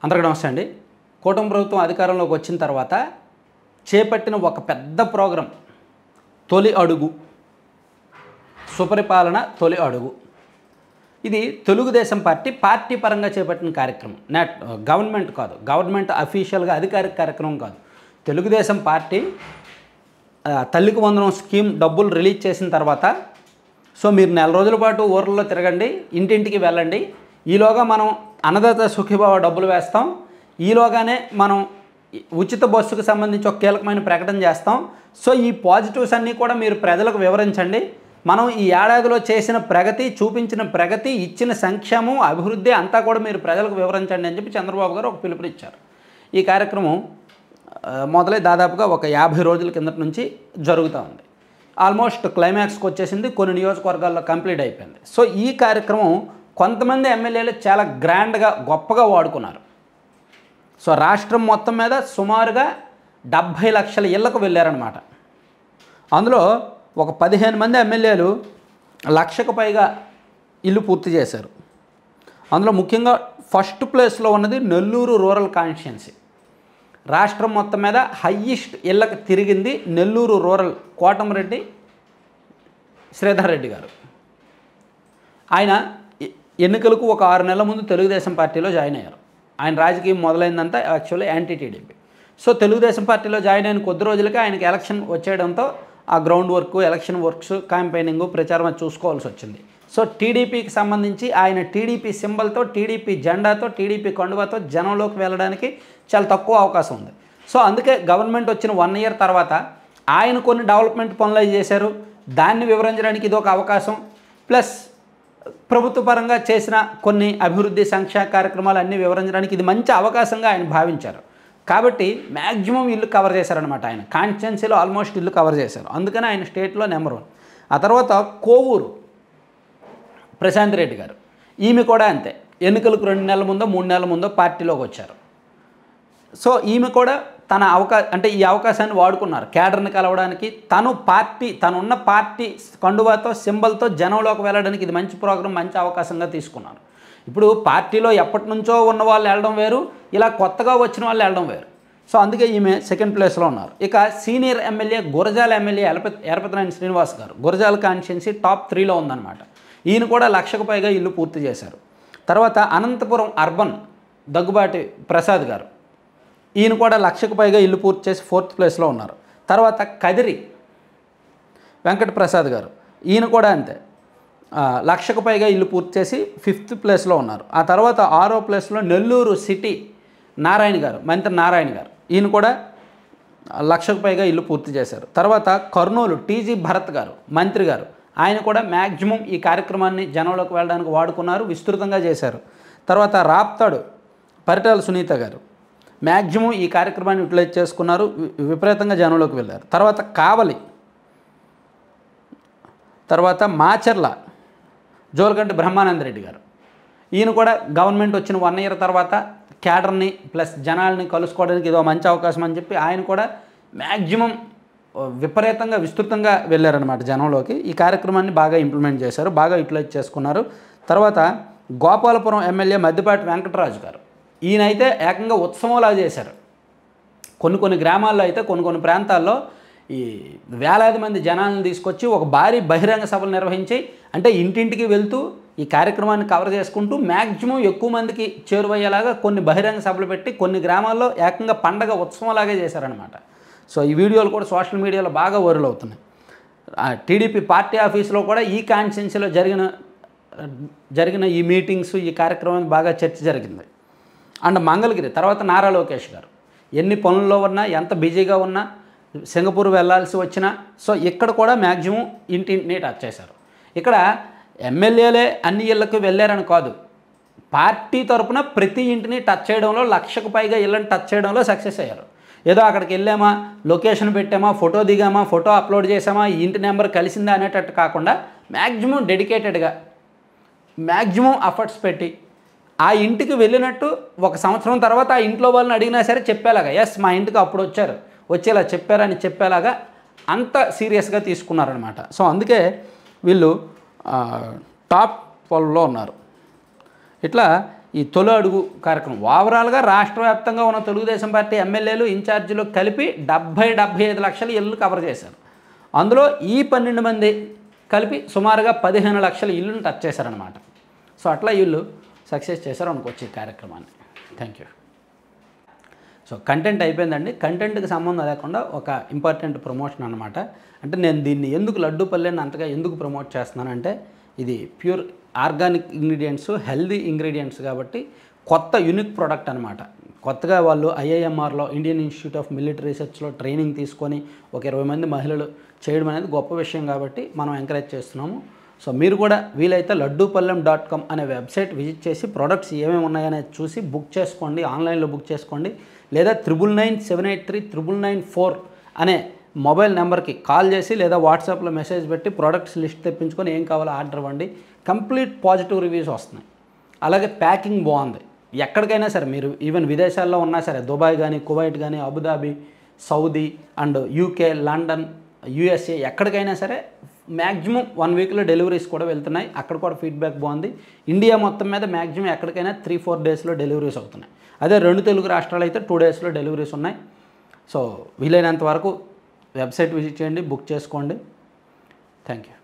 అందరికీ నమస్తే అండి. కూటమి ప్రభుత్వం అధికారంలోకి వచ్చిన తర్వాత చేపట్టిన ఒక పెద్ద ప్రోగ్రాం తొలి అడుగు, సుపరిపాలన తొలి అడుగు. ఇది తెలుగుదేశం పార్టీ పరంగా చేపట్టిన కార్యక్రమం. గవర్నమెంట్ కాదు, గవర్నమెంట్ అఫీషియల్గా అధికారిక కార్యక్రమం కాదు. తెలుగుదేశం పార్టీ తల్లికి వందనం స్కీమ్ డబ్బులు రిలీజ్ చేసిన తర్వాత మీరు నెల రోజుల పాటు ఊర్లలో తిరగండి, ఇంటింటికి వెళ్ళండి, ఈలోగా మనం అన్నదాత సుఖీభావ డబ్బులు వేస్తాం, ఈలోగానే మనం ఉచిత బస్సుకు సంబంధించి ఒక కీలకమైన ప్రకటన చేస్తాం. ఈ పాజిటివ్స్ అన్నీ కూడా మీరు ప్రజలకు వివరించండి. మనం ఈ ఏడాదిలో చేసిన ప్రగతి, చూపించిన ప్రగతి, ఇచ్చిన సంక్షేమం, అభివృద్ధి అంతా కూడా మీరు ప్రజలకు వివరించండి అని చెప్పి చంద్రబాబు గారు ఒక పిలుపునిచ్చారు. ఈ కార్యక్రమం మొదలై దాదాపుగా ఒక 50 రోజుల కిందటి నుంచి జరుగుతూ ఉంది. ఆల్మోస్ట్ క్లైమాక్స్కి వచ్చేసింది, కొన్ని నియోజకవర్గాల్లో కంప్లీట్ అయిపోయింది. ఈ కార్యక్రమం కొంతమంది ఎమ్మెల్యేలు చాలా గ్రాండ్గా గొప్పగా వాడుకున్నారు. రాష్ట్రం మొత్తం మీద సుమారుగా 70 లక్షల ఇళ్లకు వెళ్ళారనమాట. అందులో ఒక 15 మంది ఎమ్మెల్యేలు 1 లక్షకు పైగా ఇల్లు పూర్తి చేశారు. అందులో ముఖ్యంగా ఫస్ట్ ప్లేస్లో ఉన్నది నెల్లూరు రూరల్ కాన్స్టిట్యున్సీ. రాష్ట్రం మొత్తం మీద హయ్యెస్ట్ ఇళ్ళకి తిరిగింది నెల్లూరు రూరల్ కోటమిరెడ్డి శ్రీధర్ రెడ్డి గారు. ఆయన ఎన్నికలకు ఒక 6 నెలల ముందు తెలుగుదేశం పార్టీలో జాయిన్ అయ్యారు. ఆయన రాజకీయం మొదలైందంతా యాక్చువల్లీ యాంటీ టీడీపీ. తెలుగుదేశం పార్టీలో జాయిన్ అయిన కొద్ది రోజులకే ఆయనకి ఎలక్షన్ వచ్చేయడంతో ఆ ground work, election works, campaigning, ప్రచారం చూసుకోవాల్సి వచ్చింది. టీడీపీకి సంబంధించి ఆయన టీడీపీ సింబల్తో, టీడీపీ జెండాతో, టీడీపీ కండువాతో జనంలోకి వెళ్ళడానికి చాలా తక్కువ అవకాశం ఉంది. అందుకే గవర్నమెంట్ వచ్చిన 1 ఇయర్ తర్వాత ఆయన కొన్ని డెవలప్మెంట్ పనులు చేశారు. దాన్ని వివరించడానికి ఇది ఒక అవకాశం. ప్లస్ ప్రభుత్వ పరంగా చేసిన కొన్ని అభివృద్ధి సంక్షేమ కార్యక్రమాలు అన్నీ వివరించడానికి ఇది మంచి అవకాశంగా ఆయన భావించారు. కాబట్టి మ్యాక్సిమం ఇల్లు కవర్ చేశారనమాట. ఆయన కాన్స్టిట్యున్సీలో ఆల్మోస్ట్ ఇల్లు కవర్ చేశారు. అందుకని ఆయన స్టేట్లో నెంబర్ 1. ఆ తర్వాత కోవూరు ప్రశాంత్ రెడ్డి గారు, ఈమె కూడా అంతే. ఎన్నికలకు 2 నెలల ముందో 3 నెలల ముందో పార్టీలోకి వచ్చారు. ఈమె కూడా తన ఈ అవకాశాన్ని వాడుకున్నారు క్యాడర్ని కలవడానికి. తనున్న పార్టీ కండువాతో, సింబల్తో జనంలోకి వెళ్ళడానికి ఇది మంచి ప్రోగ్రాం, మంచి అవకాశంగా తీసుకున్నారు. ఇప్పుడు పార్టీలో ఎప్పటి నుంచో ఉన్న వాళ్ళు వెళ్ళడం వేరు, ఇలా కొత్తగా వచ్చిన వాళ్ళు వెళ్ళడం వేరు. అందుకే ఈమె సెకండ్ ప్లేస్లో ఉన్నారు. ఇక senior MLA Gurazala MLA Yarapathineni Srinivas గారు, గురజాల కాన్స్టిట్యున్సీ టాప్ 3లో ఉందన్నమాట. ఈయన కూడా 1 లక్షకు పైగా ఇల్లు పూర్తి చేశారు. తర్వాత అనంతపురం అర్బన్ దగ్గుబాటి ప్రసాద్ గారు, ఈయన కూడా 1 లక్షకు పైగా ఇల్లు పూర్తి చేసి 4th ప్లేస్లో ఉన్నారు. తర్వాత కదిరి వెంకట ప్రసాద్ గారు, ఈయన కూడా అంతే, 1 లక్షకు పైగా ఇల్లు పూర్తి చేసి 5th ప్లేస్లో ఉన్నారు. ఆ తర్వాత 6వ ప్లేస్లో నెల్లూరు సిటీ నారాయణ గారు, మంత్రి నారాయణ గారు, ఈయన కూడా 1 లక్షకు పైగా ఇల్లు పూర్తి చేశారు. తర్వాత కర్నూలు టీజీ భరత్ గారు, మంత్రి గారు, ఆయన కూడా మ్యాక్సిమం ఈ కార్యక్రమాన్ని జనంలోకి వెళ్ళడానికి వాడుకున్నారు, విస్తృతంగా చేశారు. తర్వాత రాప్తాడు పరిటాల సునీత గారు మ్యాక్సిమం ఈ కార్యక్రమాన్ని యూటిలైజ్ చేసుకున్నారు, విపరీతంగా జనంలోకి వెళ్ళారు. తర్వాత కావలి, తర్వాత మాచర్ల జోలకంటి బ్రహ్మానంద రెడ్డి గారు, ఈయన కూడా గవర్నమెంట్ వచ్చిన 1 ఇయర్ తర్వాత క్యాడర్ని ప్లస్ జనాల్ని కలుసుకోవడానికి ఇదో మంచి అవకాశం అని చెప్పి ఆయన కూడా మ్యాక్సిమం విపరీతంగా విస్తృతంగా వెళ్ళారనమాట జనంలోకి. ఈ కార్యక్రమాన్ని బాగా ఇంప్లిమెంట్ చేశారు, బాగా యూటిలైజ్ చేసుకున్నారు. తర్వాత గోపాలపురం ఎమ్మెల్యే మద్దిపాటి వెంకటరాజు గారు, ఈయనైతే ఏకంగా ఉత్సవంలా చేశారు. కొన్ని గ్రామాల్లో అయితే కొన్ని ప్రాంతాల్లో ఈ వేలాది మంది జనాలను తీసుకొచ్చి ఒక భారీ బహిరంగ సభలు నిర్వహించి, అంటే ఇంటింటికి వెళ్తూ ఈ కార్యక్రమాన్ని కవర్ చేసుకుంటూ మ్యాక్సిమం ఎక్కువ మందికి చేరువయ్యేలాగా కొన్ని బహిరంగ సభలు పెట్టి కొన్ని గ్రామాల్లో ఏకంగా పండగ ఉత్సవంలాగే చేశారనమాట. ఈ వీడియోలు కూడా సోషల్ మీడియాలో బాగా వైరల్ అవుతున్నాయి. టీడీపీ పార్టీ ఆఫీసులో కూడా ఈ కాన్స్టిట్యున్సీలో జరిగిన ఈ మీటింగ్స్, ఈ కార్యక్రమం బాగా చర్చ జరిగింది. అండ్ మంగళగిరి తర్వాత నారా లోకేష్ గారు ఎన్ని పనుల్లో ఉన్నా, ఎంత బిజీగా ఉన్నా, సింగపూర్ వెళ్ళాల్సి వచ్చినా ఇక్కడ కూడా మ్యాక్సిమం ఇంటింటిని టచ్ చేశారు. ఇక్కడ ఎమ్మెల్యేలే అన్ని ఇళ్లకు వెళ్ళారని కాదు, పార్టీ తరపున ప్రతి ఇంటిని టచ్ చేయడంలో 1 లక్షకు పైగా ఇళ్ళని టచ్ చేయడంలో సక్సెస్ అయ్యారు. ఏదో అక్కడికి వెళ్ళామా, లొకేషన్ పెట్టామా, ఫోటో దిగామా, ఫోటో అప్లోడ్ చేసామా, ఈ ఇంటి నెంబర్ కలిసిందా అనేటట్టు కాకుండా మ్యాక్సిమం డెడికేటెడ్గా మ్యాక్సిమం ఎఫర్ట్స్ పెట్టి ఆ ఇంటికి వెళ్ళినట్టు 1 సంవత్సరం తర్వాత ఆ ఇంట్లో వాళ్ళని అడిగినా సరే చెప్పేలాగా, ఎస్ మా ఇంటికి అప్పుడు వచ్చేలా చెప్పారని చెప్పేలాగా అంత సీరియస్గా తీసుకున్నారనమాట. అందుకే వీళ్ళు టాప్ 12లో ఉన్నారు. ఇట్లా ఈ తొలి అడుగు కార్యక్రమం ఓవరాల్గా రాష్ట్ర వ్యాప్తంగా ఉన్న తెలుగుదేశం పార్టీ ఎమ్మెల్యేలు ఇన్ఛార్జీలు కలిపి 75 లక్షల ఇళ్ళు కవర్ చేశారు. అందులో ఈ 12 మంది కలిపి సుమారుగా 15 లక్షల ఇళ్ళుని టచ్ చేశారనమాట. సో అట్లా వీళ్ళు సక్సెస్ చేశారు అనుకోవచ్చు ఈ కార్యక్రమాన్ని. Thank you. సో కంటెంట్ అయిపోయిందండి. కంటెంట్కి సంబంధం లేకుండా ఒక ఇంపార్టెంట్ ప్రమోషన్ అనమాట. అంటే నేను దీన్ని ఎందుకు లడ్డూపల్లెని అంతగా ఎందుకు ప్రమోట్ చేస్తున్నానంటే ఇది pure organic ingredients, healthy ingredients కాబట్టి కొత్త యూనిక్ ప్రోడక్ట్ అనమాట. కొత్తగా వాళ్ళు ఐఐఎంఆర్లో ఇండియన్ ఇన్స్టిట్యూట్ ఆఫ్ మిలిటరీ రీసెర్చ్లో ట్రైనింగ్ తీసుకొని ఒక 20 మంది మహిళలు చేయడం అనేది గొప్ప విషయం కాబట్టి మనం ఎంకరేజ్ చేస్తున్నాము. సో మీరు కూడా వీలైతే laddupalem.com అనే వెబ్సైట్ విజిట్ చేసి ప్రోడక్ట్స్ ఏమేమి ఉన్నాయనేది చూసి బుక్ చేసుకోండి, ఆన్లైన్లో బుక్ చేసుకోండి. లేదా 9997839994 అనే మొబైల్ నెంబర్కి కాల్ చేసి లేదా వాట్సాప్లో మెసేజ్ పెట్టి ప్రోడక్ట్స్ లిస్ట్ తెప్పించుకొని ఏం కావాలో ఆర్డర్ ఇవ్వండి. కంప్లీట్ పాజిటివ్ రివ్యూస్ వస్తున్నాయి. అలాగే ప్యాకింగ్ బాగుంది. ఎక్కడికైనా సరే మీరు ఈవెన్ విదేశాల్లో ఉన్నా సరే, దుబాయ్ కానీ, కువైట్ కానీ, Abu Dhabi, Saudi and UK, London, USA ఎక్కడికైనా సరే మ్యాక్సిమం 1 వీక్లో డెలివరీస్ కూడా వెళ్తున్నాయి. అక్కడ కూడా ఫీడ్బ్యాక్ బాగుంది. ఇండియా మొత్తం మీద మ్యాక్సిమం ఎక్కడికైనా 3-4 డేస్లో డెలివరీస్ అవుతున్నాయి. అదే 2 తెలుగు రాష్ట్రాలు అయితే 2 డేస్లో డెలివరీస్ ఉన్నాయి. సో వీలైనంత వరకు వెబ్సైట్ విజిట్ చేయండి, బుక్ చేసుకోండి. Thank you.